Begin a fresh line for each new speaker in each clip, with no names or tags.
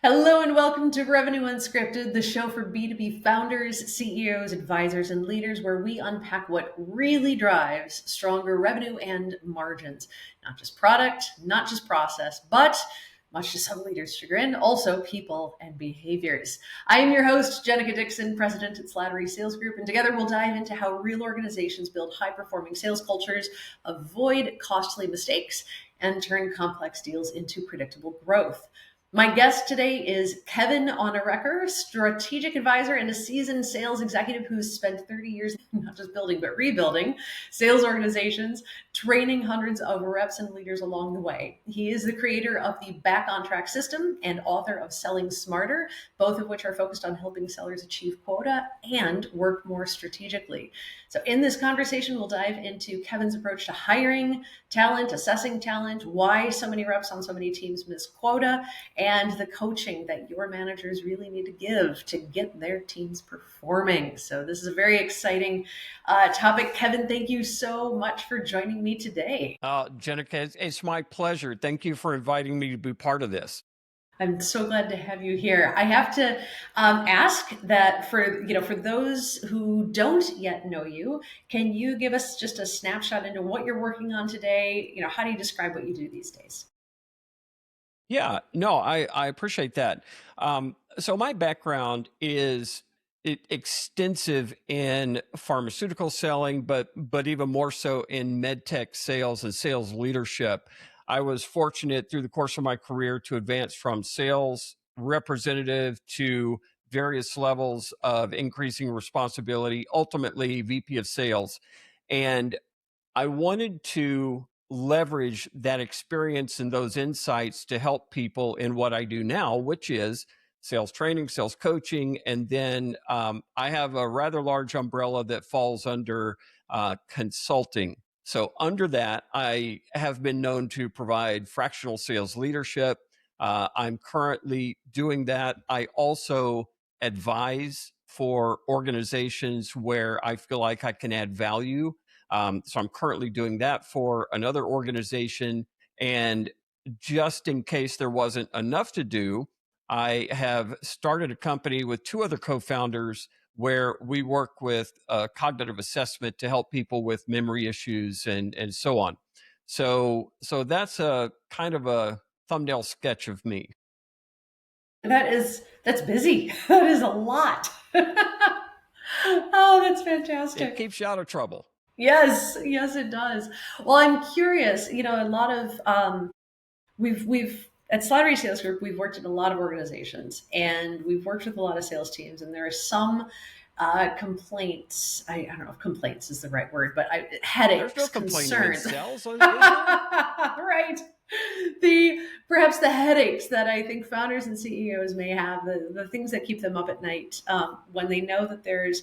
Hello and welcome to Revenue Unscripted, the show for B2B founders, CEOs, advisors, and leaders, where we unpack what really drives stronger revenue and margins. Not just product, not just process, but much to some leaders' chagrin, also people and behaviors. I am your host, Jennica Dixon, president at Slattery Sales Group, and together we'll dive into how real organizations build high-performing sales cultures, avoid costly mistakes, and turn complex deals into predictable growth. My guest today is Kevin Onarecker, strategic advisor and a seasoned sales executive who's spent 30 years not just building but rebuilding sales organizations, training hundreds of reps and leaders along the way. He is the creator of the Back on Track system and author of Selling Smarter, both of which are focused on helping sellers achieve quota and work more strategically. So in this conversation, we'll dive into Kevin's approach to hiring talent, assessing talent, why so many reps on so many teams miss quota, and the coaching that your managers really need to give to get their teams performing. So this is a very exciting topic. Kevin, thank you so much for joining me today.
Jennica, it's my pleasure. Thank you for inviting me to be part of this.
I'm so glad to have you here. I have to ask that for those who don't yet know you, can you give us just a snapshot into what you're working on today? How do you describe what you do these days?
Yeah, no, I appreciate that. So my background is extensive in pharmaceutical selling, but even more so in medtech sales and sales leadership. I was fortunate through the course of my career to advance from sales representative to various levels of increasing responsibility, ultimately VP of sales. And I wanted to leverage that experience and those insights to help people in what I do now, which is sales training, sales coaching. And then I have a rather large umbrella that falls under consulting. So, under that, I have been known to provide fractional sales leadership. I'm currently doing that. I also advise for organizations where I feel like I can add value. So I'm currently doing that for another organization. And just in case there wasn't enough to do, I have started a company with two other co-founders where we work with cognitive assessment to help people with memory issues and so on. So that's a kind of a thumbnail sketch of me.
That's busy. That is a lot. Oh, that's
It
fantastic.
keeps you out of trouble.
Yes, yes, it does. Well, I'm curious. A lot of we've at Slattery Sales Group, we've worked in a lot of organizations and we've worked with a lot of sales teams, and there are some complaints. I don't know if complaints is the right word, but
There's no
headaches,
complaining in
concerns.
sales, is there?
Right. The perhaps the headaches that I think founders and CEOs may have, the things that keep them up at night when they know that there's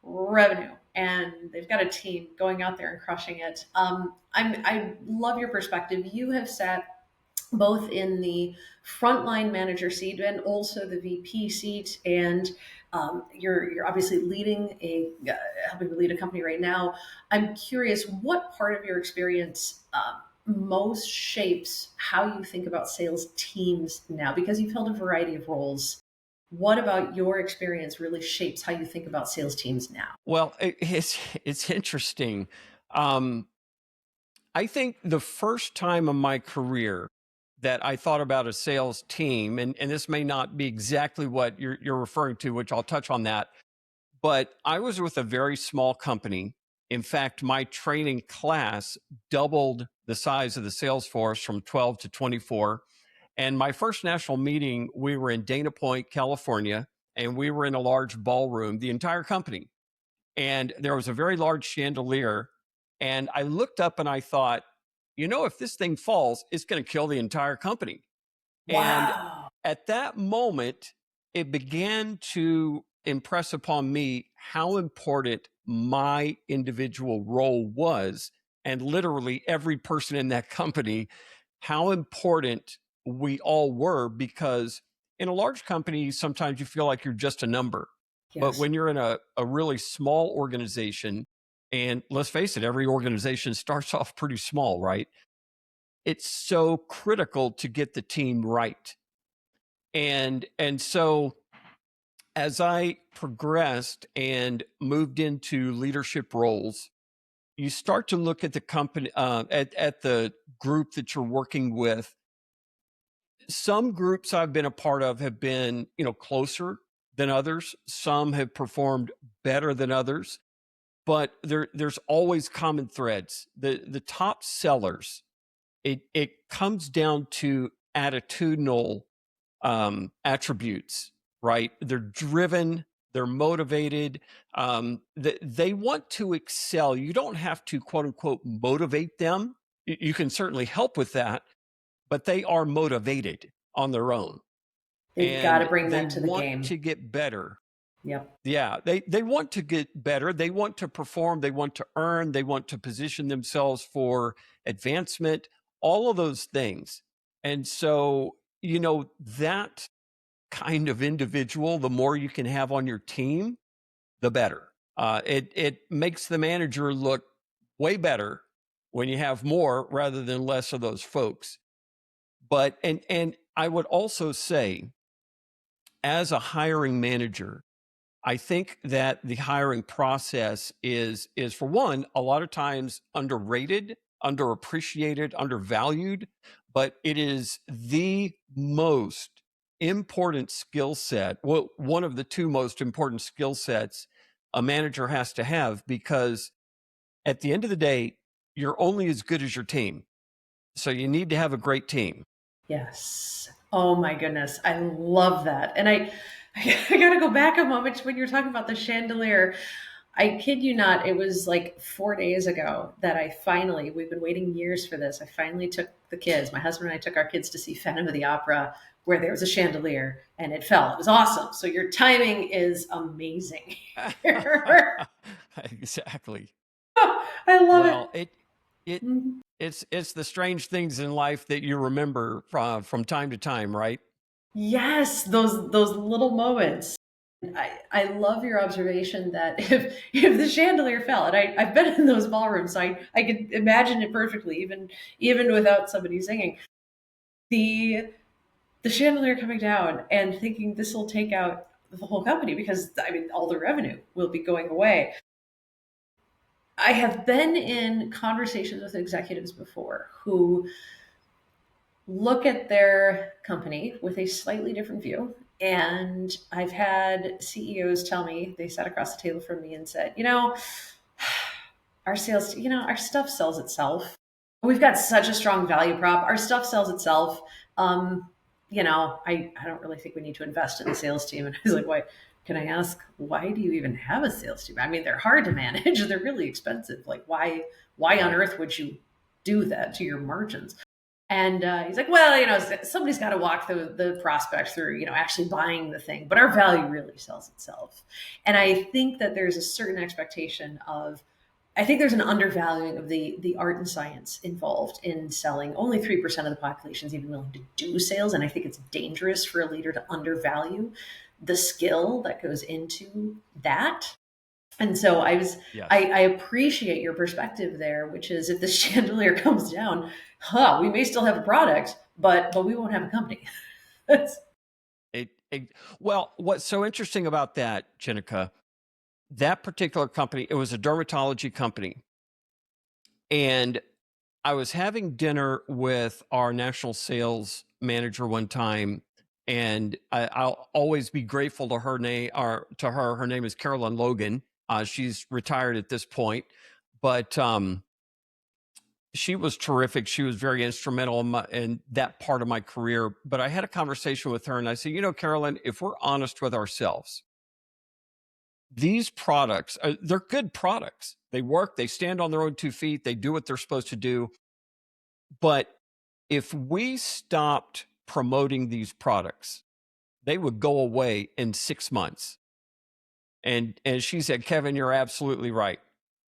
revenue and they've got a team going out there and crushing it. I love your perspective. You have sat both in the frontline manager seat and also the VP seat, and you're obviously helping to lead a company right now. I'm curious, what part of your experience most shapes how you think about sales teams now? Because you've held a variety of roles. What about your experience really shapes how you think about sales teams now?
Well, it's interesting. Um, I think the first time in my career that I thought about a sales team, and this may not be exactly what you're referring to, which I'll touch on that, but I was with a very small company. In fact, my training class doubled the size of the sales force from 12 to 24. And my first national meeting, we were in Dana Point, California, and we were in a large ballroom, the entire company. And there was a very large chandelier. And I looked up and I thought, if this thing falls, it's going to kill the entire company. And
Wow.
at that moment, it began to impress upon me how important my individual role was, and literally every person in that company, how important we all were, because in a large company, sometimes you feel like you're just a number. But
Yes.
when you're in a really small organization, and let's face it, every organization starts off pretty small, right? It's so critical to get the team right. And so as I progressed and moved into leadership roles, you start to look at the company, at the group that you're working with. Some groups I've been a part of have been, closer than others. Some have performed better than others, but there's always common threads. The top sellers, it comes down to attitudinal attributes, right? They're driven, they're motivated, they want to excel. You don't have to, quote unquote, motivate them. You can certainly help with that, but they are motivated on their own,
They've got to
and
bring
they
that to the
want
game.
to get better.
Yep.
Yeah, they want to get better. They want to perform. They want to earn. They want to position themselves for advancement, all of those things. And so, that kind of individual, the more you can have on your team, the better. It makes the manager look way better when you have more rather than less of those folks. But and I would also say, as a hiring manager, I think that the hiring process is for one, a lot of times underrated, underappreciated, undervalued, but it is the most important skill set. Well, one of the two most important skill sets a manager has to have, because at the end of the day, you're only as good as your team. So you need to have a great team.
Yes. Oh my goodness. I love that. And I got to go back a moment when you're talking about the chandelier. I kid you not, it was like 4 days ago that we've been waiting years for this. I finally took the kids, my husband and I took our kids to see Phantom of the Opera, where there was a chandelier and it fell. It was awesome. So your timing is amazing.
Exactly.
I love it.
Well, it
Mhm.
it's the strange things in life that you remember from time to time, right?
Yes, those little moments. I love your observation that if the chandelier fell, and I've been in those ballrooms, so I can imagine it perfectly, even without somebody singing. The the chandelier coming down and thinking this will take out the whole company, because I mean all the revenue will be going away. I have been in conversations with executives before who look at their company with a slightly different view. And I've had CEOs tell me, they sat across the table from me and said, our sales, our stuff sells itself. We've got such a strong value prop. Our stuff sells itself. I don't really think we need to invest in the sales team. And I was like, why? Can I ask, why do you even have a sales team? I mean, they're hard to manage. They're really expensive. Like, why on
Right.
earth would you do that to your margins? And he's like, well, somebody's got to walk the prospect through, actually buying the thing, but our value really sells itself. And I think that there's a certain expectation of, I think there's an undervaluing of the art and science involved in selling. Only 3% of the population is even willing to do sales. And I think it's dangerous for a leader to undervalue the skill that goes into that. And so
Yes.
I appreciate your perspective there, which is if the chandelier comes down, we may still have a product, but we won't have a company. That's,
Well, what's so interesting about that, Jennica, that particular company, it was a dermatology company. And I was having dinner with our national sales manager one time, and I'll always be grateful to her name. Or to her, her name is Carolyn Logan. She's retired at this point, but she was terrific. She was very instrumental in that part of my career. But I had a conversation with her, and I said, Carolyn, if we're honest with ourselves, these products, they're good products. They work. They stand on their own 2 feet. They do what they're supposed to do. But if we stopped promoting these products, they would go away in 6 months. And she said, Kevin, you're absolutely right.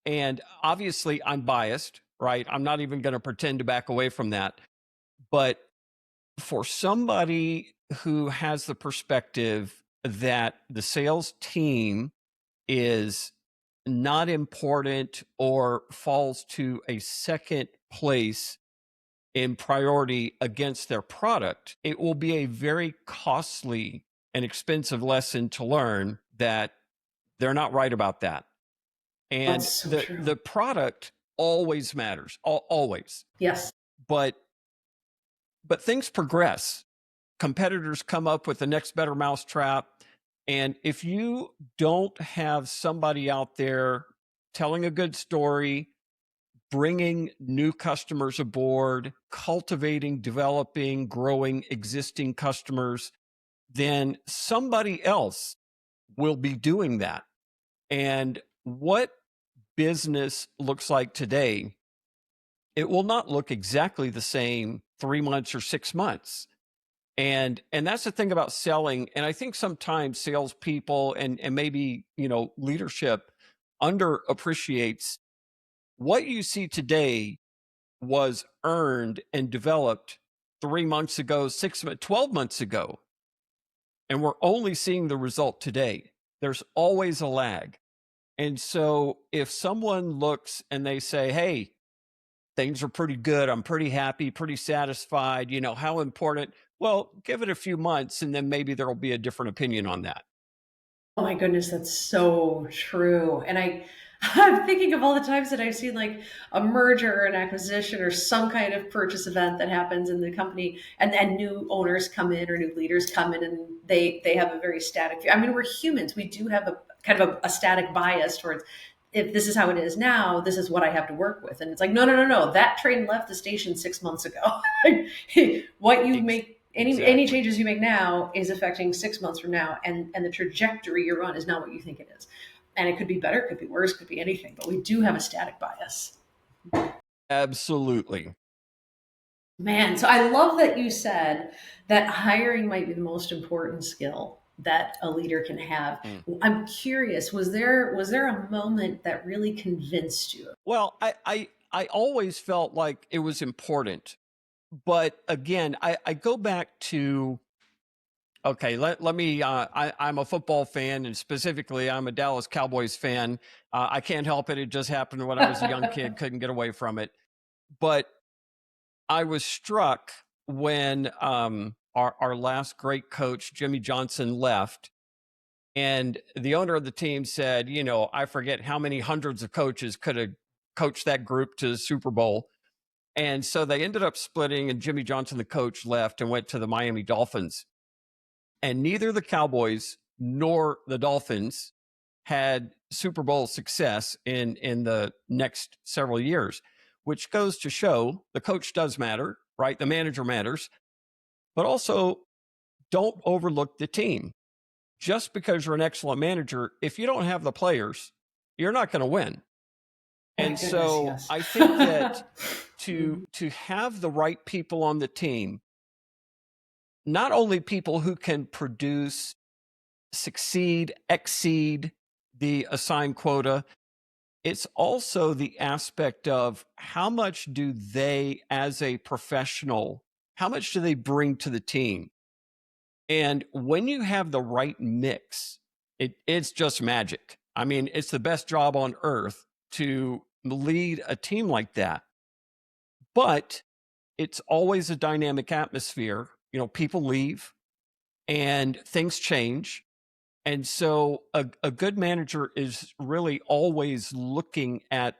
And obviously I'm biased, right? I'm not even going to pretend to back away from that. But for somebody who has the perspective that the sales team is not important or falls to a second place in priority against their product, it will be a very costly and expensive lesson to learn that they're not right about that.
That's
And
so
the
true.
product always matters, always.
Yes.
But things progress. Competitors come up with the next better mousetrap, and if you don't have somebody out there telling a good story, bringing new customers aboard, cultivating, developing, growing existing customers, then somebody else will be doing that. And what business looks like today, it will not look exactly the same 3 months or 6 months. And that's the thing about selling. And I think sometimes salespeople and maybe, leadership underappreciates what you see today was earned and developed 3 months ago, 12 months ago. And we're only seeing the result today. There's always a lag. And so if someone looks and they say, hey, things are pretty good, I'm pretty happy, pretty satisfied, how important? Well, give it a few months and then maybe there'll be a different opinion on that.
Oh my goodness, that's so true. And I'm thinking of all the times that I've seen like a merger or an acquisition or some kind of purchase event that happens in the company, and new owners come in or new leaders come in, and they have a very static view. I mean, we're humans. We do have a kind of a static bias towards, if this is how it is now, this is what I have to work with. And it's like, no, no, no, no. That train left the station 6 months ago. What you make, any
Exactly.
changes you make now is affecting 6 months from now, and the trajectory you're on is not what you think it is. And it could be better, it could be worse, it could be anything, but we do have a static bias.
Absolutely.
Man, so I love that you said that hiring might be the most important skill that a leader can have.
Mm.
I'm curious, was there a moment that really convinced you?
Well, I always felt like it was important. But again, I go back to, okay, let me, I'm a football fan, and specifically, I'm a Dallas Cowboys fan. I can't help it. It just happened when I was a young kid, couldn't get away from it. But I was struck when our last great coach, Jimmy Johnson, left. And the owner of the team said, I forget how many hundreds of coaches could have coached that group to the Super Bowl. And so they ended up splitting, and Jimmy Johnson, the coach, left and went to the Miami Dolphins. And neither the Cowboys nor the Dolphins had Super Bowl success in the next several years, which goes to show the coach does matter, right? The manager matters, but also don't overlook the team. Just because you're an excellent manager, if you don't have the players, you're not going to win.
My
And
goodness,
so
yes.
I think that to have the right people on the team, not only people who can produce, succeed, exceed the assigned quota, it's also the aspect of how much do they, as a professional, how much do they bring to the team? And when you have the right mix, it's just magic. I mean, it's the best job on earth to lead a team like that. But it's always a dynamic atmosphere. People leave and things change. And so a good manager is really always looking at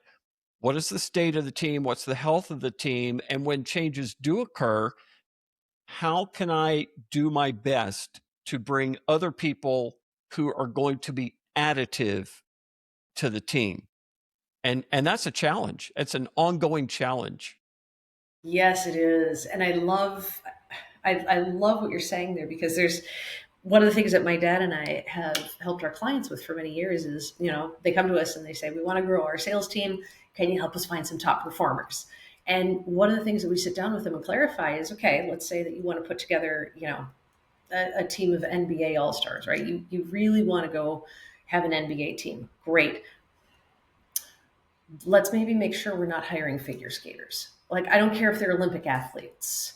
what is the state of the team, what's the health of the team, and when changes do occur, how can I do my best to bring other people who are going to be additive to the team? And that's a challenge. It's an ongoing challenge.
Yes, it is. And I love what you're saying there, because there's one of the things that my dad and I have helped our clients with for many years is, they come to us and they say, we want to grow our sales team. Can you help us find some top performers? And one of the things that we sit down with them and clarify is, okay, let's say that you want to put together, a team of NBA All Stars, right? You really want to go have an NBA team. Great. Let's maybe make sure we're not hiring figure skaters. Like, I don't care if they're Olympic athletes.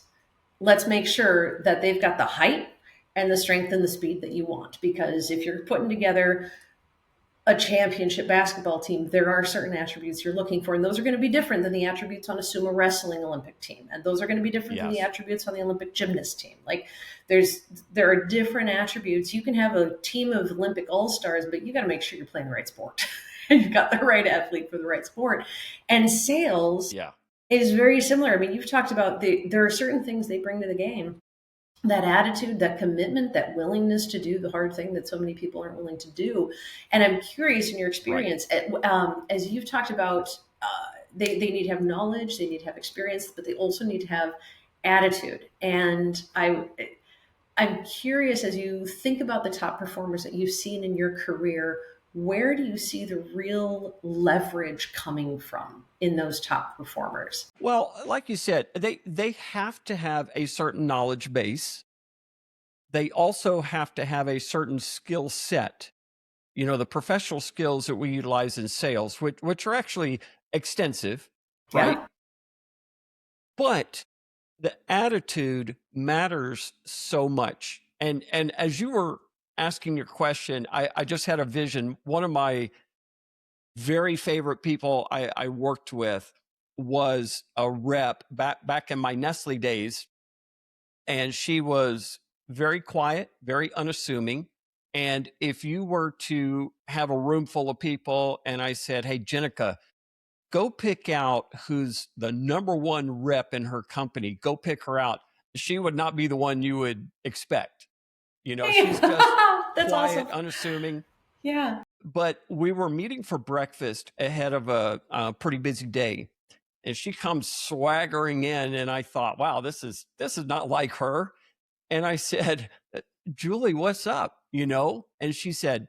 Let's make sure that they've got the height and the strength and the speed that you want. Because if you're putting together a championship basketball team, there are certain attributes you're looking for, and those are going to be different than the attributes on a sumo wrestling Olympic team, and those are going to be different than the attributes on the Olympic gymnast team. Like there are different attributes. You can have a team of Olympic all-stars, but you got to make sure you're playing the right sport and you've got the right athlete for the right sport. And sales is very similar. I mean, you've talked about there are certain things they bring to the game, that attitude, that commitment, that willingness to do the hard thing that so many people aren't willing to do. And I'm curious, in your experience, as you've talked about, they need to have knowledge, they need to have experience, but they also need to have attitude. And I'm curious, as you think about the top performers that you've seen in your career, where do you see the real leverage coming from in those top performers?
Well, like you said, they have to have a certain knowledge base. They also have to have a certain skill set. The professional skills that we utilize in sales, which are actually extensive, right?
Yeah.
But the attitude matters so much. And as you were asking your question, I just had a vision. One of my very favorite people I worked with was a rep back in my Nestle days. And she was very quiet, very unassuming. And if you were to have a room full of people and I said, hey, Jennica, go pick out who's the number one rep in her company, go pick her out, she would not be the one you would expect. She's just
That's
quiet,
awesome.
unassuming.
Yeah.
But we were meeting for breakfast ahead of a pretty busy day. And she comes swaggering in, and I thought, wow, this is not like her. And I said, Julie, what's up? And she said,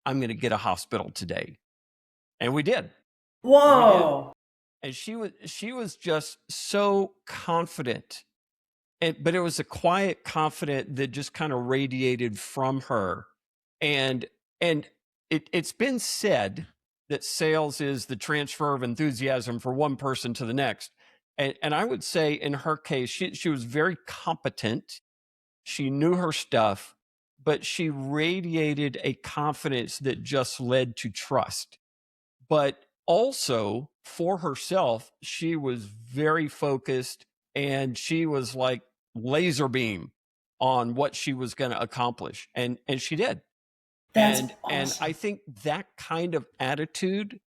I'm going to get a hospital today. And we did.
Whoa.
And she was just so confident. But it was a quiet confidence that just kind of radiated from her. And it's been said that sales is the transfer of enthusiasm from one person to the next. And I would say in her case, she was very competent. She knew her stuff, but she radiated a confidence that just led to trust. But also for herself, she was very focused and she was like laser beam on what she was going to accomplish. And she did.
That's
awesome.
Awesome.
And I think that kind of attitude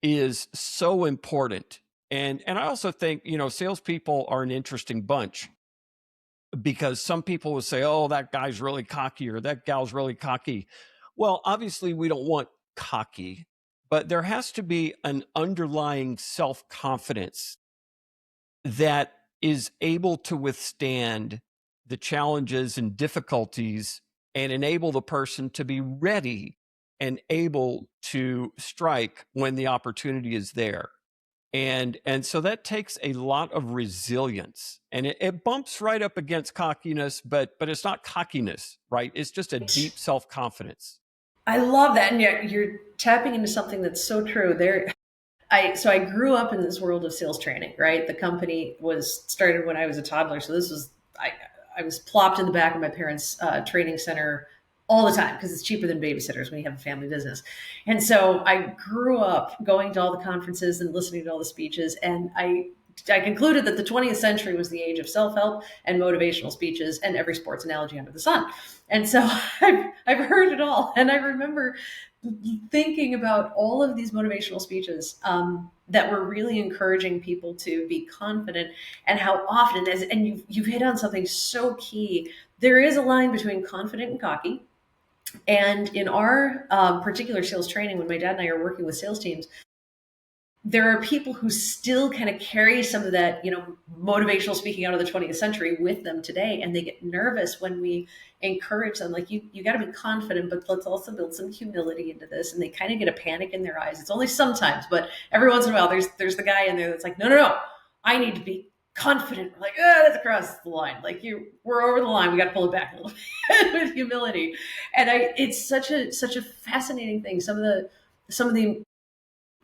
is so important. And I also think, salespeople are an interesting bunch because some people will say, oh, that guy's really cocky or that gal's really cocky. Well, obviously we don't want cocky, but there has to be an underlying self-confidence that is able to withstand the challenges and difficulties and enable the person to be ready and able to strike when the opportunity is there. And so that takes a lot of resilience, and it bumps right up against cockiness, but it's not cockiness, right? It's just a deep self-confidence.
I love that. And you're tapping into something that's so true there. So I grew up in this world of sales training, right? The company was started when I was a toddler. So I was plopped in the back of my parents' training center all the time because it's cheaper than babysitters when you have a family business. And so I grew up going to all the conferences and listening to all the speeches. And I concluded that the 20th century was the age of self-help and motivational speeches and every sports analogy under the sun. And so I've heard it all. And I remember thinking about all of these motivational speeches that were really encouraging people to be confident, and how often, and you've hit on something so key, there is a line between confident and cocky. And in our particular sales training, when my dad and I are working with sales teams, there are people who still kind of carry some of that, motivational speaking out of the 20th century with them today. And they get nervous when we encourage them, like, you got to be confident, but let's also build some humility into this. And they kind of get a panic in their eyes. It's only sometimes, but every once in a while, there's the guy in there that's like, no, I need to be confident. We're like, that's across the line. Like, we're over the line. We got to pull it back a little bit with humility. And it's such a fascinating thing. Some of the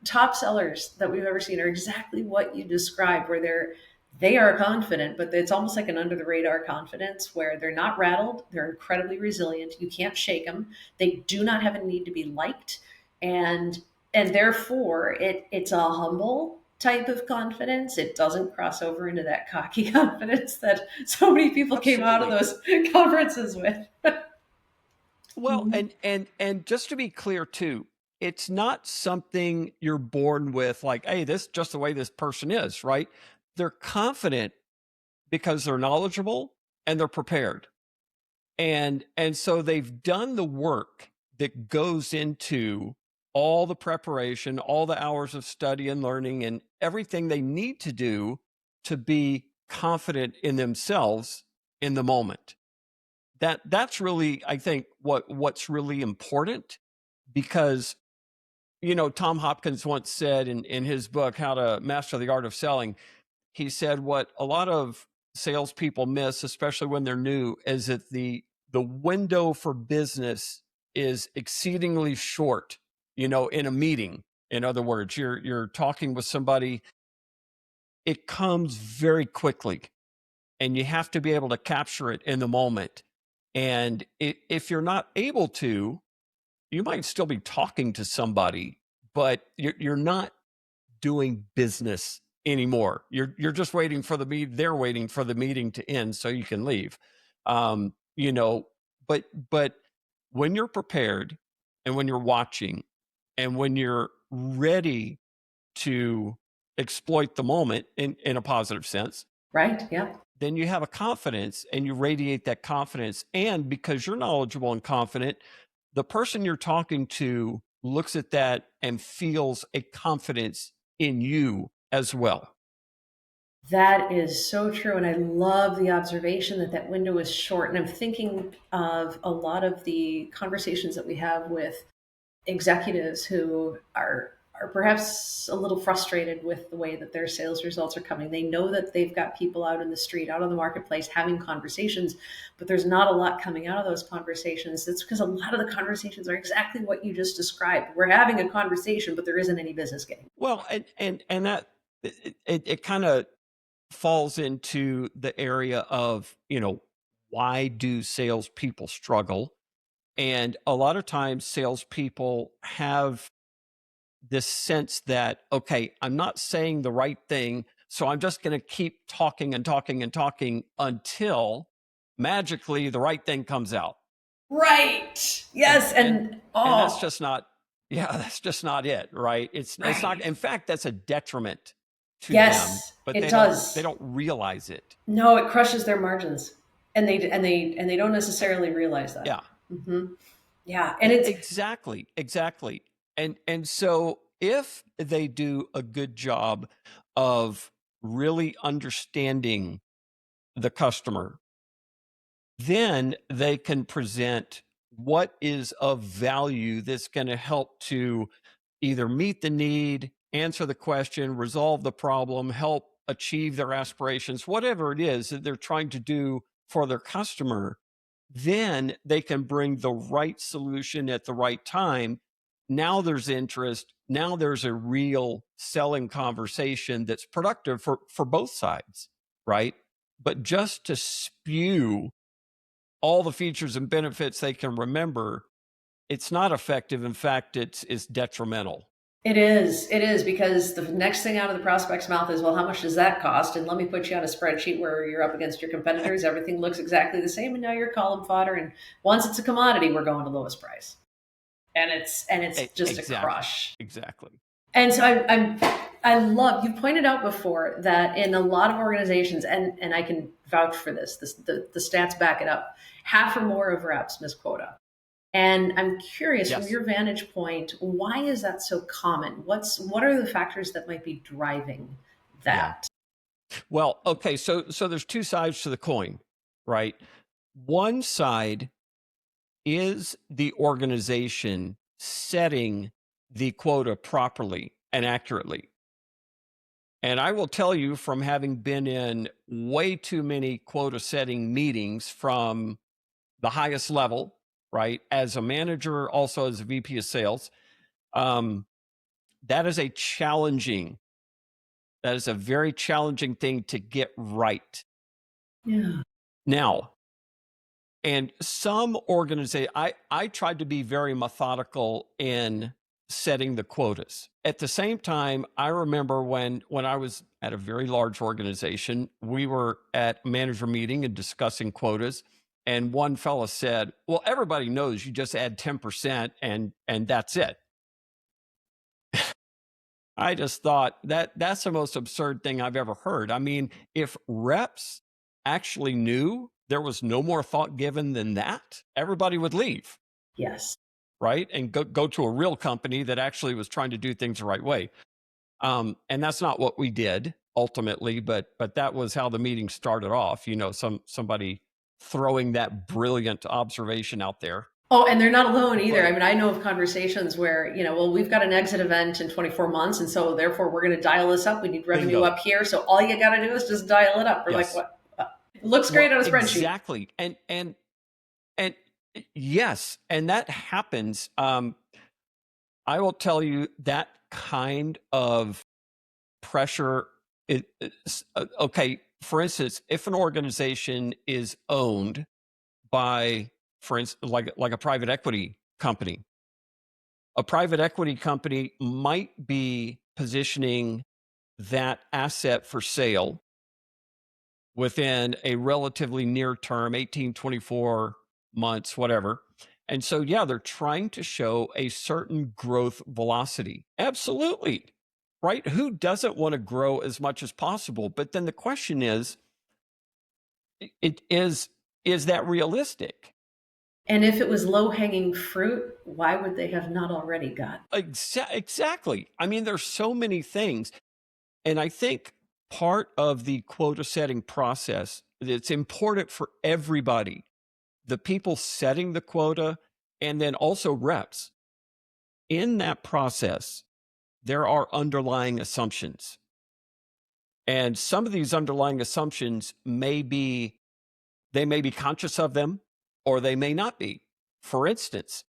top sellers that we've ever seen are exactly what you described, where They are confident, but it's almost like an under the radar confidence where they're not rattled. They're incredibly resilient. You can't shake them. They do not have a need to be liked. And therefore it's a humble type of confidence. It doesn't cross over into that cocky confidence that so many people came out of
Absolutely.
those conferences with.
Well, and just to be clear too, it's not something you're born with, like, hey, this is just the way this person is, right? They're confident because they're knowledgeable and they're prepared. And so they've done the work that goes into all the preparation, all the hours of study and learning, and everything they need to do to be confident in themselves in the moment. That's really, I think, what's really important, because Tom Hopkins once said in his book How to Master the Art of Selling, he said what a lot of salespeople miss, especially when they're new, is that the window for business is exceedingly short. In a meeting, in other words, you're talking with somebody, it comes very quickly, and you have to be able to capture it in the moment. And if you're not able to, you might still be talking to somebody, but you're not doing business anymore. You're just waiting for the meet. They're waiting for the meeting to end so you can leave. Um, you know, but when you're prepared, and when you're watching, and when you're ready to exploit the moment in a positive sense,
Right? Yeah.
then you have a confidence, and you radiate that confidence. And because you're knowledgeable and confident, the person you're talking to looks at that and feels a confidence in you as well.
That is so true. And I love the observation that that window is short. And I'm thinking of a lot of the conversations that we have with executives who are perhaps a little frustrated with the way that their sales results are coming. They know that they've got people out in the street, out on the marketplace having conversations, but there's not a lot coming out of those conversations. That's because a lot of the conversations are exactly what you just described. We're having a conversation, but there isn't any business getting.
Well, and that it kind of falls into the area of, why do salespeople struggle? And a lot of times salespeople have this sense that, okay, I'm not saying the right thing, so I'm just going to keep talking and talking and talking until magically the right thing comes out.
Right.
And
Yes.
and
And
and that's
oh,
just not, yeah, that's just not it, right? It's not.
right.
In fact, that's a detriment to them,
Yes,
but
it
they
does.
don't realize it.
No, it crushes their margins, and they don't necessarily realize that.
Yeah.
Hmm. Yeah, and it's
Exactly. And so if they do a good job of really understanding the customer, then they can present what is of value that's going to help to either meet the need, answer the question, resolve the problem, help achieve their aspirations, whatever it is that they're trying to do for their customer. Then they can bring the right solution at the right time. Now there's interest. Now there's a real selling conversation that's productive for both sides, right? But just to spew all the features and benefits they can remember, it's not effective. In fact, it's detrimental.
it is. It is because the next thing out of the prospect's mouth is, well, how much does that cost? And let me put you on a spreadsheet where you're up against your competitors. Everything looks exactly the same, and now you're column fodder. And once it's a commodity, we're going to lowest price, and it's just a
Exactly.
crush.
Exactly.
And so I love, you pointed out before that in a lot of organizations, and I can vouch for this, the stats back it up, half or more of reps miss quota. And I'm curious from
Yes.
your vantage point, why is that so common? What are the factors that might be driving
Yeah.
that?
Well, okay. So there's two sides to the coin, right? One side is the organization setting the quota properly and accurately. And I will tell you, from having been in way too many quota setting meetings from the highest level, right, as a manager, also as a VP of sales, um, that is a challenging That is a very challenging thing to get right.
Yeah.
Now, and some organization, I tried to be very methodical in setting the quotas. At the same time, I remember when I was at a very large organization, we were at a manager meeting and discussing quotas. And one fella said, well, everybody knows you just add 10% and that's it. I just thought that's the most absurd thing I've ever heard. I mean, if reps actually knew there was no more thought given than that, everybody would leave,
Yes.
right? And go to a real company that actually was trying to do things the right way. And that's not what we did ultimately, but that was how the meeting started off. Somebody throwing that brilliant observation out there.
Oh, and they're not alone either.
But
I mean, I know of conversations where, well, we've got an exit event in 24 months, and so therefore we're going to dial this up. We need revenue
bingo.
up here. So all you got to do is just dial it up. We're
Yes.
like, what? It looks great on a spreadsheet.
Exactly. And yes, and that happens. I will tell you that kind of pressure. Okay. For instance, if an organization is owned by, for instance, like a private equity company, a private equity company might be positioning that asset for sale within a relatively near term, 18, 24 months, whatever. And so, yeah, they're trying to show a certain growth velocity. Absolutely. Right? Who doesn't want to grow as much as possible? But then the question is, is that realistic?
And if it was low-hanging fruit, why would they have not already got?
Exactly. I mean, there's so many things. And I think part of the quota setting process, it's important for everybody, the people setting the quota, and then also reps. In that process, there are underlying assumptions. And some of these underlying assumptions they may be conscious of them, or they may not be. For instance,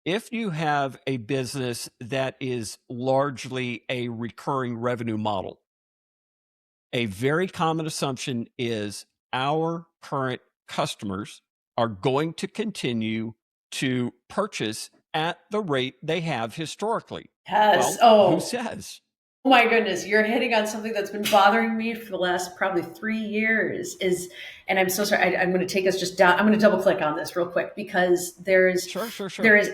if you have a business that is largely a recurring revenue model, a very common assumption is our current customers are going to continue to purchase at the rate they have historically.
Yes.
Well, who says?
Oh my goodness, you're hitting on something that's been bothering me for the last probably 3 years and I'm so sorry, I'm going to take us just down. I'm going to double click on this real quick because there is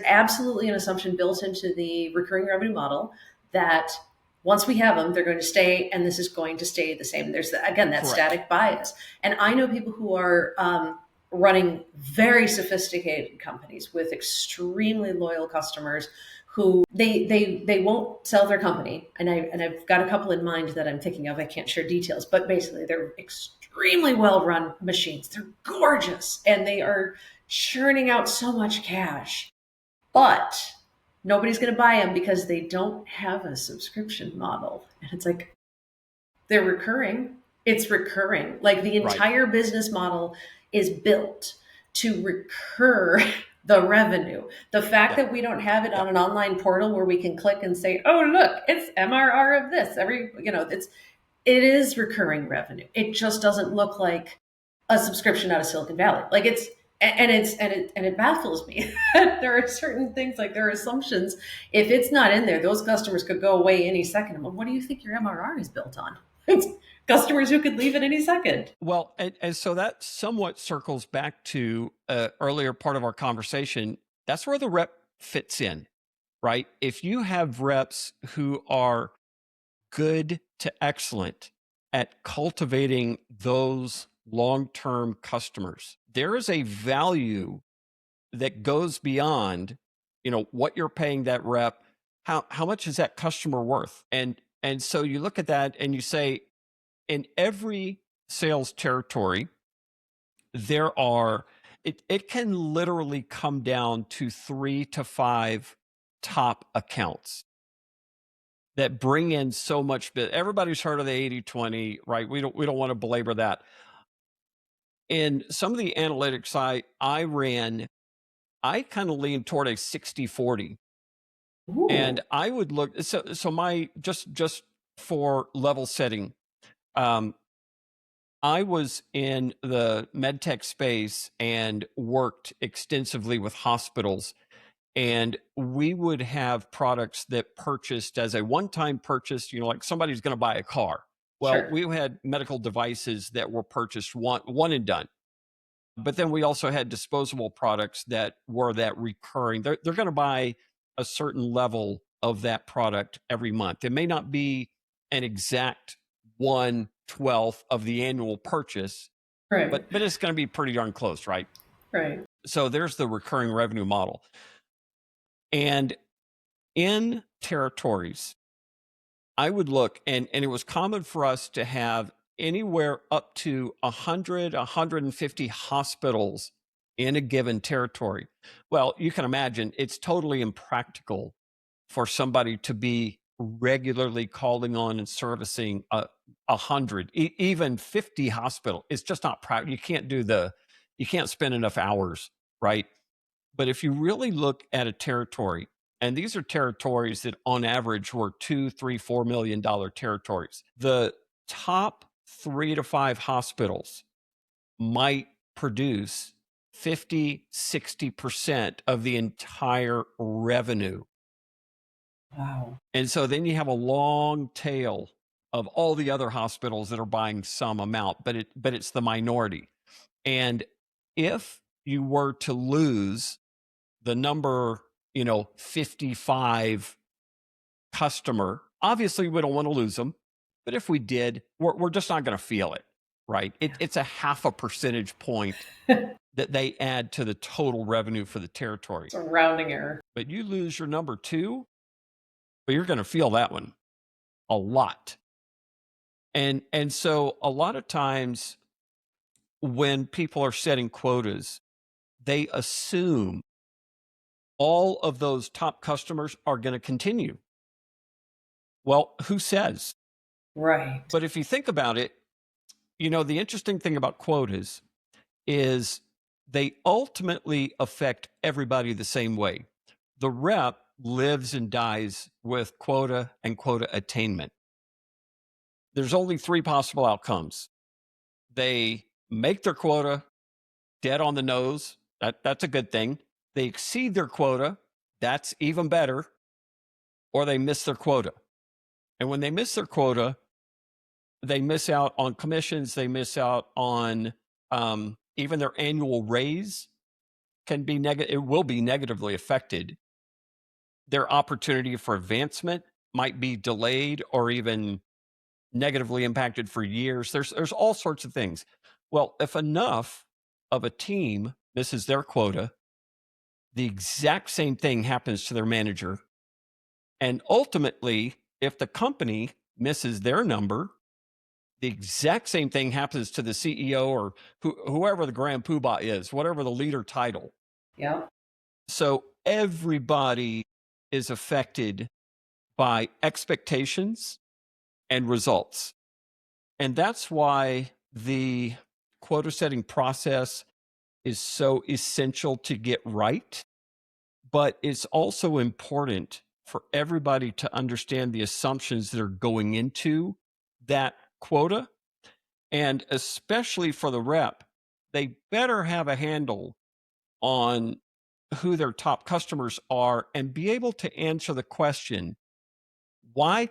absolutely an assumption built into the recurring revenue model that once we have them, they're going to stay, and this is going to stay the same. There's that
Correct.
static bias. And I know people who are running very sophisticated companies with extremely loyal customers who they won't sell their company. And I've got a couple in mind that I'm thinking of. I can't share details, but basically they're extremely well-run machines. They're gorgeous and they are churning out so much cash, but nobody's going to buy them because they don't have a subscription model. And it's like, they're recurring. It's recurring. Like the entire business model is built to recur the revenue. The fact that we don't have it on an online portal where we can click and say, oh, look, it's MRR of this. It is recurring revenue. It just doesn't look like a subscription out of Silicon Valley. Like it baffles me. There are certain things, like there are assumptions. If it's not in there, those customers could go away any second. Well, what do you think your MRR is built on? It's customers who could leave at any second.
Well, and so that somewhat circles back to earlier part of our conversation. That's where the rep fits in, right? If you have reps who are good to excellent at cultivating those long-term customers, there is a value that goes beyond, what you're paying that rep. How much is that customer worth? And so you look at that and you say, in every sales territory, it can literally come down to 3 to 5 top accounts that bring in so much business. Everybody's heard of the 80-20, right? We don't want to belabor that. In some of the analytics I ran, I kind of leaned toward a 60-40.
Ooh.
And I would look, so my just for level setting, um, I was in the medtech space and worked extensively with hospitals, and we would have products that purchased as a one-time purchase, like somebody's going to buy a car. Well,
Sure.
we had medical devices that were purchased one and done. But then we also had disposable products that were that recurring. They're going to buy a certain level of that product every month. It may not be an exact 1/12 of the annual purchase,
Right.
but it's going to be pretty darn close, right?
Right.
So there's the recurring revenue model. And in territories, I would look, and it was common for us to have anywhere up to 100, 150 hospitals in a given territory. Well, you can imagine it's totally impractical for somebody to be regularly calling on and servicing 100, even 50 hospital. It's just not practical. You can't spend enough hours, right? But if you really look at a territory, and these are territories that on average were $2, $3, $4 million territories, the top 3 to 5 hospitals might produce 50, 60% of the entire revenue.
Wow.
And so then you have a long tail of all the other hospitals that are buying some amount, but it's the minority. And if you were to lose the number, 55 customer, obviously we don't want to lose them. But if we did, we're just not going to feel it, right? It's a half a percentage point that they add to the total revenue for the territory.
It's a rounding error.
But you lose your number 2, but you're going to feel that one a lot. And so a lot of times when people are setting quotas, they assume all of those top customers are going to continue. Well, who says?
Right.
But if you think about it, the interesting thing about quotas is they ultimately affect everybody the same way. The rep lives and dies with quota and quota attainment. There's only 3 possible outcomes. They make their quota dead on the nose. That's a good thing. They exceed their quota. That's even better. Or they miss their quota. And when they miss their quota, they miss out on commissions. They miss out on even their annual raise can be negative. It will be negatively affected. Their opportunity for advancement might be delayed or even negatively impacted for years. There's all sorts of things. Well, if enough of a team misses their quota, the exact same thing happens to their manager. And ultimately, if the company misses their number, the exact same thing happens to the CEO or whoever the grand poobah is, whatever the leader title.
Yeah.
So everybody is affected by expectations and results. And that's why the quota setting process is so essential to get right. But it's also important for everybody to understand the assumptions that are going into that quota. And especially for the rep, they better have a handle on who their top customers are and be able to answer the question, why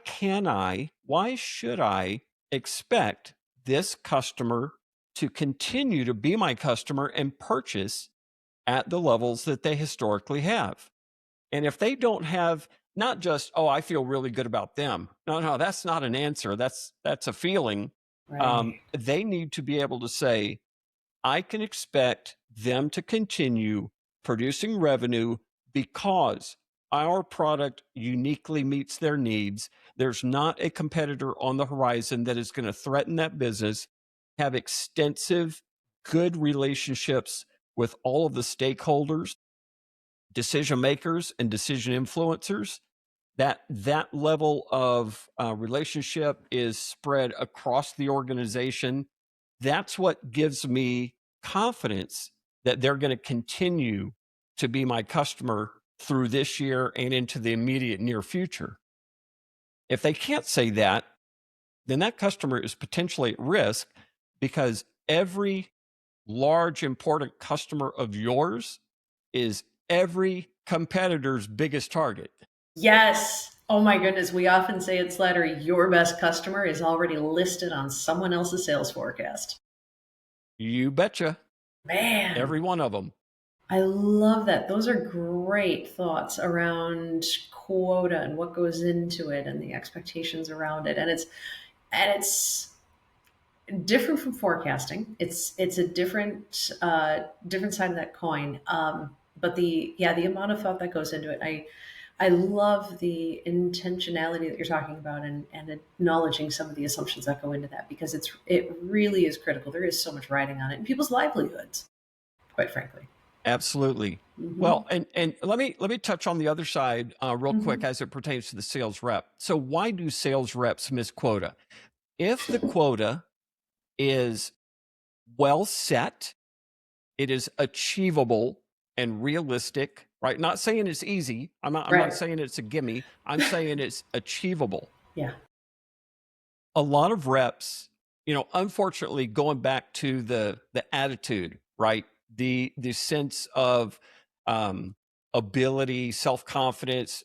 should I expect this customer to continue to be my customer and purchase at the levels that they historically have? And if they don't have not just, oh, I feel really good about them. No, that's not an answer. That's a feeling.
Right.
They need to be able to say, I can expect them to continue producing revenue because our product uniquely meets their needs. There's not a competitor on the horizon that is going to threaten that business. Have extensive, good relationships with all of the stakeholders, decision makers, and decision influencers. That level of relationship is spread across the organization. That's what gives me confidence that they're going to continue to be my customer through this year and into the immediate near future. If they can't say that, then that customer is potentially at risk, because every large, important customer of yours is every competitor's biggest target.
Yes. Oh my goodness. We often say at Slattery, your best customer is already listed on someone else's sales forecast.
You betcha.
Man,
Every one of them.
I love that. Those are great thoughts around quota and what goes into it and the expectations around it. And it's different from forecasting. It's a different side of that coin. But the amount of thought that goes into it, I love the intentionality that you're talking about, and acknowledging some of the assumptions that go into that, because it really is critical. There is so much riding on it and people's livelihoods, quite frankly.
Absolutely.
Mm-hmm.
Well, and let me touch on the other side real quick
Mm-hmm.
as it pertains to the sales rep. So why do sales reps miss quota? If the quota is well set, it is achievable and realistic, right? Not saying it's easy. I'm not
Right.
saying it's a gimme. I'm saying it's achievable.
Yeah.
A lot of reps, unfortunately, going back to the attitude, right? The sense of um, ability, self confidence.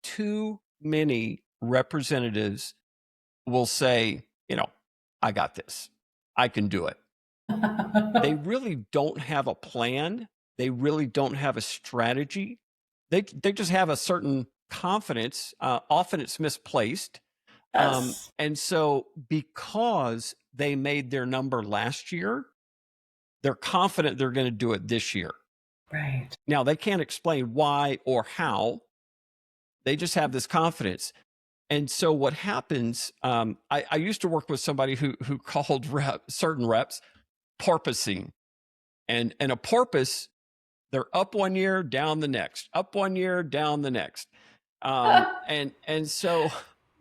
Too many representatives will say, I got this. I can do it. They really don't have a plan. They really don't have a strategy. They just have a certain confidence. Often it's misplaced.
Yes.
And so because they made their number last year, they're confident they're going to do it this year.
Right.
Now, they can't explain why or how. They just have this confidence. And so what happens, I used to work with somebody who called certain reps porpoising. And a porpoise, they're up one year, down the next, up one year, down the next. And so,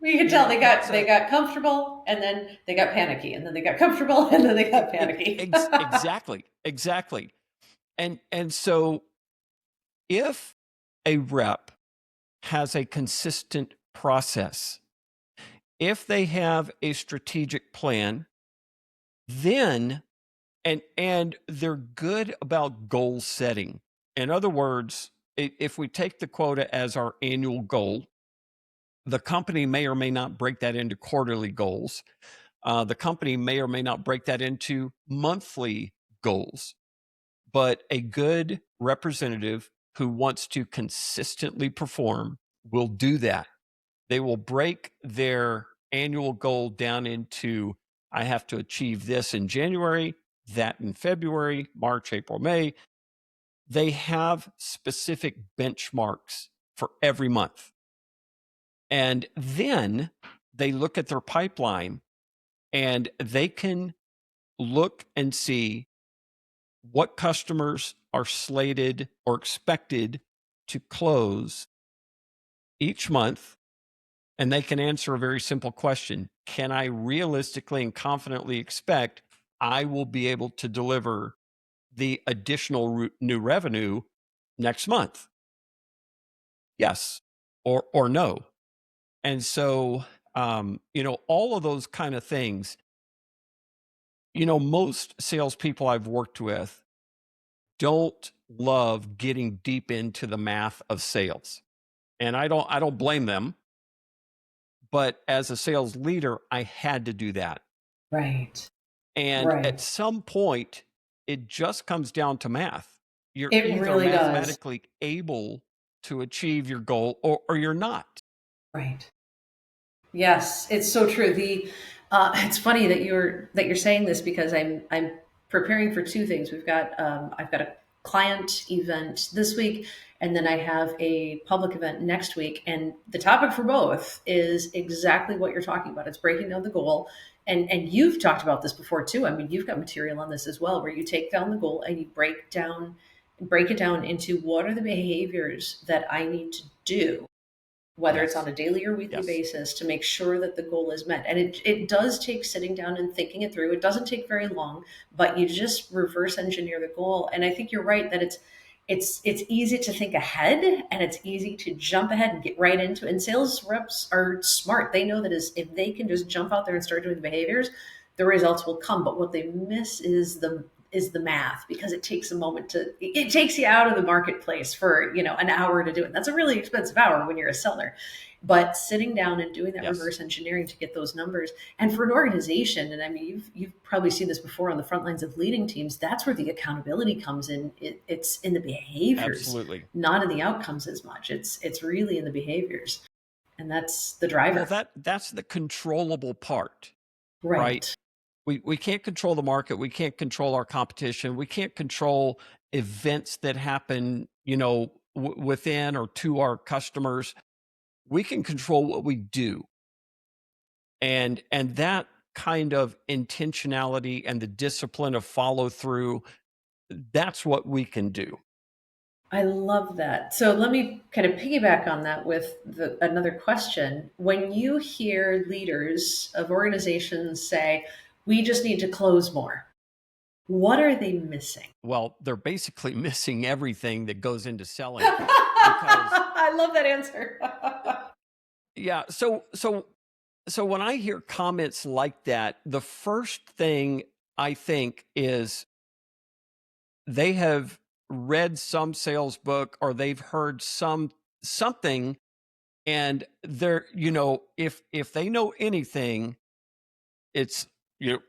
You can tell they
that's
got they got comfortable, and then they got panicky, and then they got comfortable, and then they got panicky.
exactly. And so if a rep has a consistent process, if they have a strategic plan, then and they're good about goal setting. In other words, if we take the quota as our annual goal, the company may or may not break that into quarterly goals. The company may or may not break that into monthly goals. But a good representative who wants to consistently perform will do that. They will break their annual goal down into, I have to achieve this in January, that in February, March, April, May. They have specific benchmarks for every month. And then they look at their pipeline and they can look and see what customers are slated or expected to close each month. And they can answer a very simple question: can I realistically and confidently expect I will be able to deliver the additional new revenue next month? Yes or no. And so, all of those kind of things, most salespeople I've worked with don't love getting deep into the math of sales. And I don't blame them, but as a sales leader, I had to do that.
Right.
And at
Right.
some point, it just comes down to math. You're
It
either
really does.
mathematically able to achieve your goal, or you're not.
Right. Yes, it's so true. It's funny that you're saying this, because I'm preparing for two things. I've got a client event this week, and then I have a public event next week. And the topic for both is exactly what you're talking about. It's breaking down the goal, and you've talked about this before too. I mean, you've got material on this as well, where you take down the goal and you break it down into what are the behaviors that I need to do, whether it's on
Yes.
a daily or weekly
Yes.
basis, to make sure that the goal is met. And it does take sitting down and thinking it through. It doesn't take very long, but you just reverse engineer the goal. And I think you're right that it's easy to think ahead, and it's easy to jump ahead and get right into it. And sales reps are smart. They know that if they can just jump out there and start doing the behaviors, the results will come. But what they miss is the math, because it takes a moment it takes you out of the marketplace for an hour to do it. That's a really expensive hour when you're a seller. But sitting down and doing that
Yes.
reverse engineering to get those numbers, and for an organization, and I mean, you've probably seen this before on the front lines of leading teams, that's where the accountability comes in. It's in the behaviors,
Absolutely.
not in the outcomes as much. It's really in the behaviors, and that's the
Well,
driver.
that's the controllable part, right?
Right.
We can't control the market. We can't control our competition. We can't control events that happen, within or to our customers. We can control what we do. And that kind of intentionality and the discipline of follow through, that's what we can do.
I love that. So let me kind of piggyback on that with another question. When you hear leaders of organizations say, we just need to close more, what are they missing?
Well, they're basically missing everything that goes into selling.
I love that answer.
Yeah. So when I hear comments like that, the first thing I think is they have read some sales book or they've heard something, and they're, if they know anything, it's,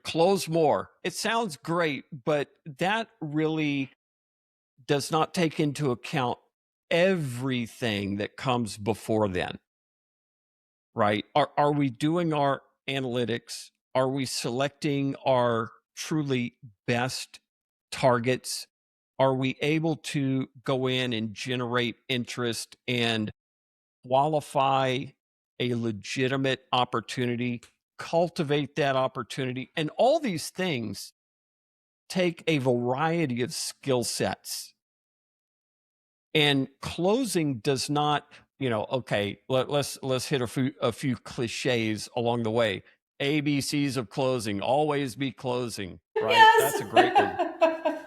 close more. It sounds great, but that really does not take into account everything that comes before then. Right? Are we doing our analytics? Are we selecting our truly best targets? Are we able to go in and generate interest and qualify a legitimate opportunity, cultivate that opportunity? And all these things take a variety of skill sets. And closing does not, okay, let's hit a few cliches along the way. ABCs of closing, always be closing, right? That's a great one.
Yes.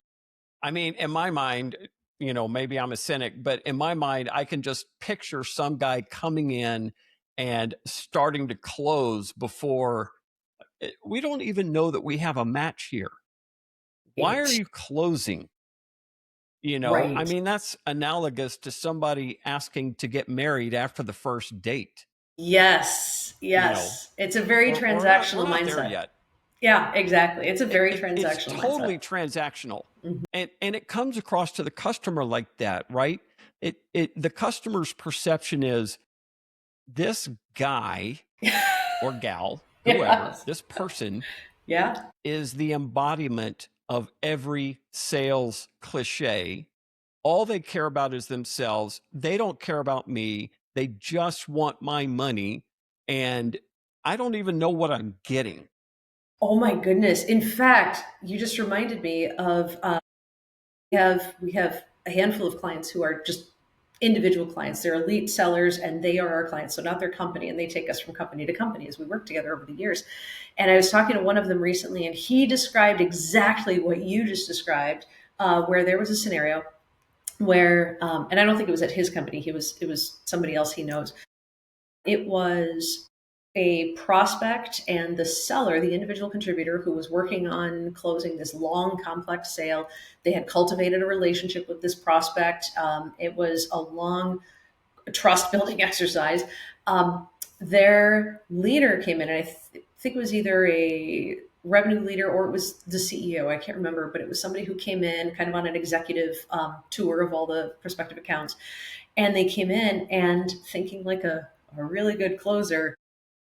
I mean, in my mind, maybe I'm a cynic, but in my mind, I can just picture some guy coming in and starting to close before we don't even know that we have a match here. Why are you closing? I
Right.
mean, that's analogous to somebody asking to get married after the first date.
Yes. Yes. It's a very
We're
transactional
not there
mindset.
yet.
Yeah, exactly. It's a very
It's
transactional
totally
mindset.
transactional.
Mhm.
And it comes across to the customer like that, right? The customer's perception is this guy or gal, whoever,
Yes.
this person
Yeah.
is the embodiment of every sales cliche. All they care about is themselves. They don't care about me. They just want my money. And I don't even know what I'm getting.
Oh my goodness. In fact, you just reminded me of we have a handful of clients who are just individual clients. They're elite sellers and they are our clients, so not their company, and they take us from company to company as we work together over the years. And I was talking to one of them recently, and he described exactly what you just described, where there was a scenario where, and I don't think it was at his company. It was somebody else he knows. It was a prospect and the seller, the individual contributor who was working on closing this long, complex sale. They had cultivated a relationship with this prospect. It was a long trust building exercise. Their leader came in, and think it was either a revenue leader or it was the CEO. I can't remember, but it was somebody who came in kind of on an executive tour of all the prospective accounts. And they came in and thinking like a really good closer,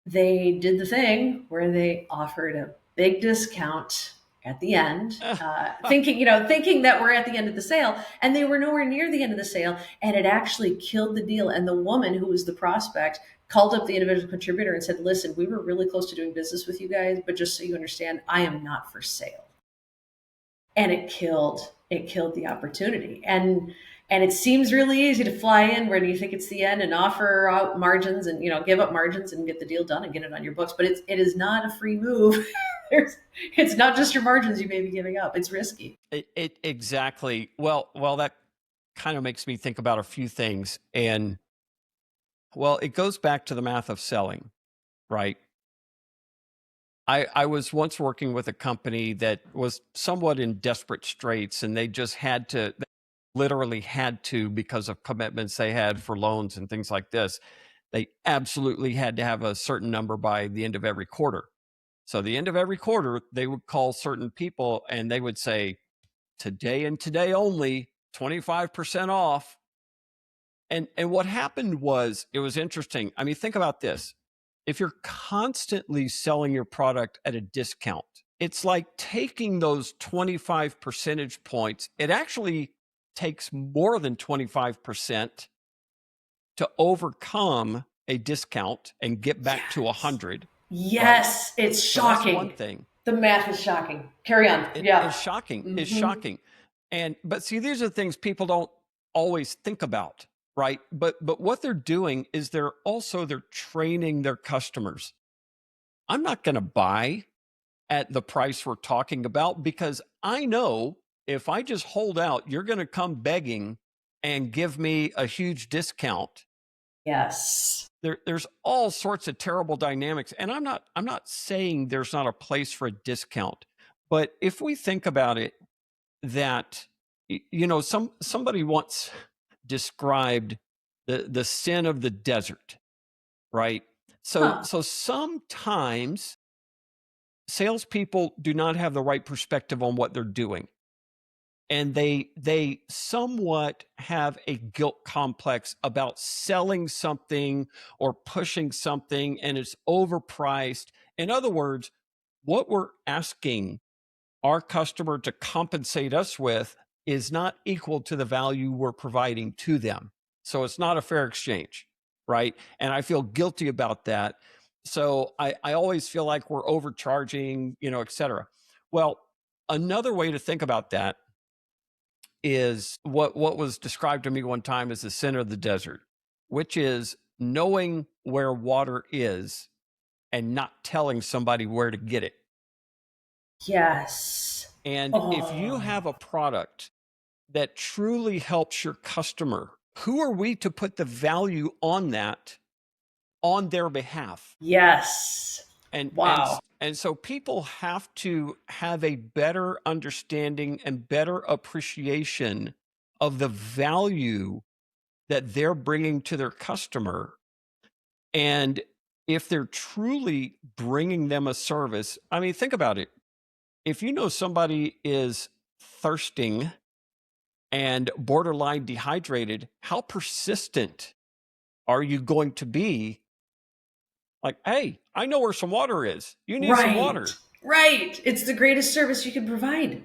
they did the thing where they offered a big discount at the end, thinking that we're at the end of the sale, and they were nowhere near the end of the sale, and it actually killed the deal. And the woman who was the prospect called up the individual contributor and said, "Listen, we were really close to doing business with you guys, but just so you understand, I am not for sale." And it killed the opportunity. And it seems really easy to fly in where you think it's the end and offer out margins and give up margins and get the deal done and get it on your books, but it is not a free move. It's not just your margins you may be giving up. It's risky.
It exactly. Well, that kind of makes me think about a few things. And well, it goes back to the math of selling, right? I was once working with a company that was somewhat in desperate straits, and they just had to, they literally had to, because of commitments they had for loans and things like this. They absolutely had to have a certain number by the end of every quarter. So the end of every quarter, they would call certain people and they would say, today and today only, 25% off. And what happened was, it was interesting. I mean, think about this. If you're constantly selling your product at a discount, it's like taking those 25 percentage points. It actually takes more than 25% to overcome a discount and get back to 100. Right?
Yes, it's
So that's one
shocking.
thing.
The math is shocking. Carry on.
It
Yeah.
is shocking. It's
Mm-hmm.
shocking. But see, these are things people don't always think about, right? But what they're doing is they're training their customers. I'm not going to buy at the price we're talking about, because I know if I just hold out, you're going to come begging and give me a huge discount.
Yes.
There's all sorts of terrible dynamics. And I'm not saying there's not a place for a discount. But if we think about it, that, somebody once described the sin of the desert, right? So
Huh.
sometimes salespeople do not have the right perspective on what they're doing, and they somewhat have a guilt complex about selling something or pushing something, and it's overpriced. In other words, what we're asking our customer to compensate us with is not equal to the value we're providing to them. So it's not a fair exchange, right? And I feel guilty about that. So I always feel like we're overcharging, et cetera. Well, another way to think about that is what was described to me one time as the center of the desert, which is knowing where water is and not telling somebody where to get it.
Yes.
And if you
Oh,
have a product that truly helps your customer, who are we to put the value on that on their behalf?
yes.
And
Wow.
so people have to have a better understanding and better appreciation of the value that they're bringing to their customer. And if they're truly bringing them a service, I mean, think about it. If you know somebody is thirsting and borderline dehydrated, how persistent are you going to be? Like, hey, I know where some water is. You need some
Right.
water.
Right. It's the greatest service you can provide.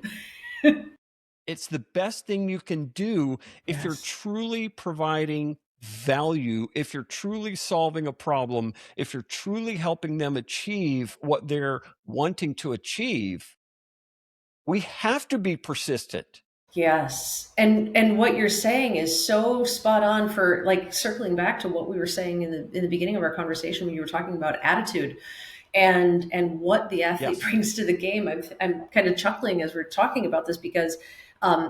It's the best thing you can do if you're
Yes.
truly providing value, if you're truly solving a problem, if you're truly helping them achieve what they're wanting to achieve. We have to be persistent.
Yes. And what you're saying is so spot on, for like circling back to what we were saying in the beginning of our conversation when you were talking about attitude and what the athlete
Yes.
brings to the game. I'm kind of chuckling as we're talking about this because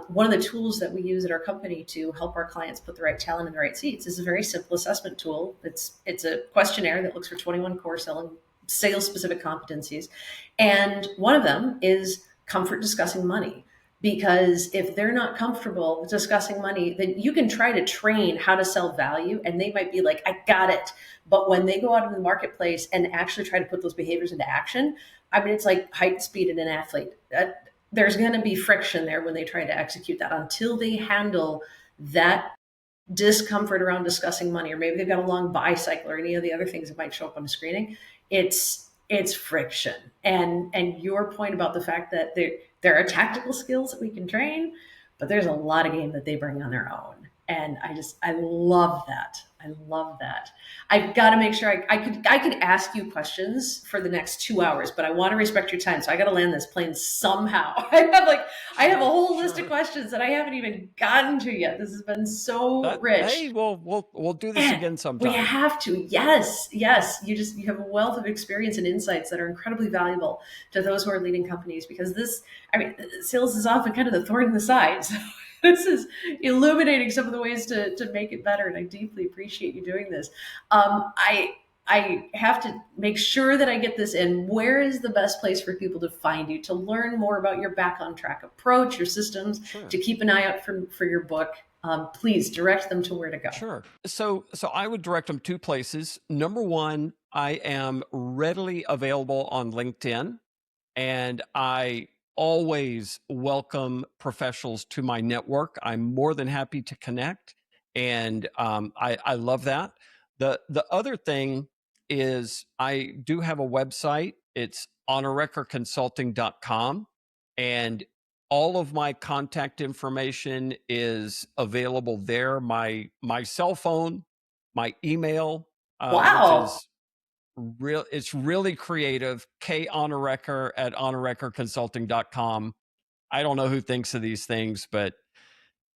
one of the tools that we use at our company to help our clients put the right talent in the right seats is a very simple assessment tool. It's a questionnaire that looks for 21 core sales specific competencies, and one of them is comfort discussing money. Because if they're not comfortable discussing money, then you can try to train how to sell value, and they might be like, I got it. But when they go out in the marketplace and actually try to put those behaviors into action, I mean, it's like height speed in an athlete. There's going to be friction there when they try to execute that until they handle that discomfort around discussing money, or maybe they've got a long buy cycle or any of the other things that might show up on the screening. It's friction. And your point about the fact that there are tactical skills that we can train, but there's a lot of game that they bring on their own. And I love that. I love that. I've got to make sure I could ask you questions for the next 2 hours, but I want to respect your time. So I got to land this plane somehow. I have a whole list of questions that I haven't even gotten to yet. This has been so
Hey,
rich.
we'll do this
Man,
again
we
sometime.
have to. Yes, yes. You have a wealth of experience and insights that are incredibly valuable to those who are leading companies because I mean, sales is often kind of the thorn in the side. So this is illuminating some of the ways to make it better, and I deeply appreciate you doing this. I have to make sure that I get this in. Where is the best place for people to find you to learn more about your back on track approach, your systems,
Sure.
to keep an eye out for your book? Please direct them to where to go.
Sure. So I would direct them two places. Number one, I am readily available on LinkedIn, and I always welcome professionals to my network. I'm more than happy to connect, and I love that. The other thing is I do have a website. It's onareckerconsulting.com, and all of my contact information is available there. My cell phone, my email, which
Wow.
is real, it's really creative. K Onarecker at onareckerconsulting.com. I don't know who thinks of these things, but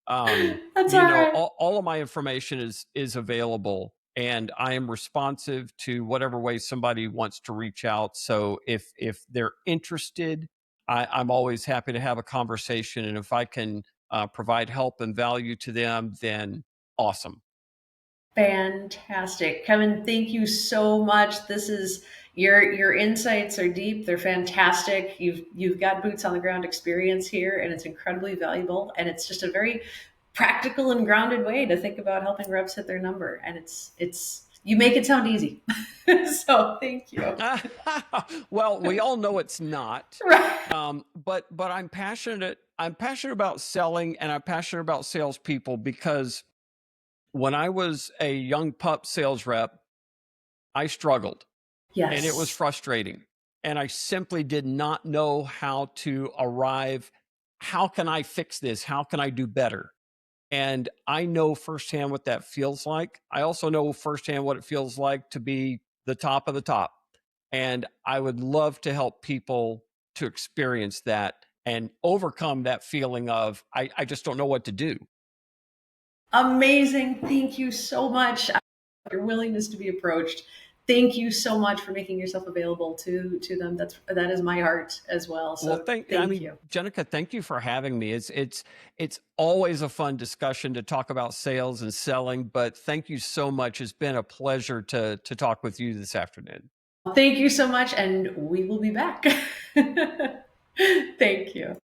That's all right.
all of my information is available, and I am responsive to whatever way somebody wants to reach out. So if they're interested, I'm always happy to have a conversation, and if I can provide help and value to them, then awesome.
Fantastic. Kevin, thank you so much. This is your insights are deep. They're fantastic. You've got boots on the ground experience here and it's incredibly valuable. And it's just a very practical and grounded way to think about helping reps hit their number. And it's you make it sound easy. So thank you.
Well, we all know it's not,
Right.
but I'm passionate. I'm passionate about selling, and I'm passionate about salespeople because when I was a young pup sales rep, I struggled and it was
Yes.
frustrating. And I simply did not know how to arrive. How can I fix this? How can I do better? And I know firsthand what that feels like. I also know firsthand what it feels like to be the top of the top. And I would love to help people to experience that and overcome that feeling of, I just don't know what to do.
Amazing. Thank you so much. Your willingness to be approached. Thank you so much for making yourself available to them. That is my heart as well.
Well,
So thank you.
Jenica, thank you for having me. It's always a fun discussion to talk about sales and selling, but thank you so much. It's been a pleasure to talk with you this afternoon.
Thank you so much, and we will be back. Thank you.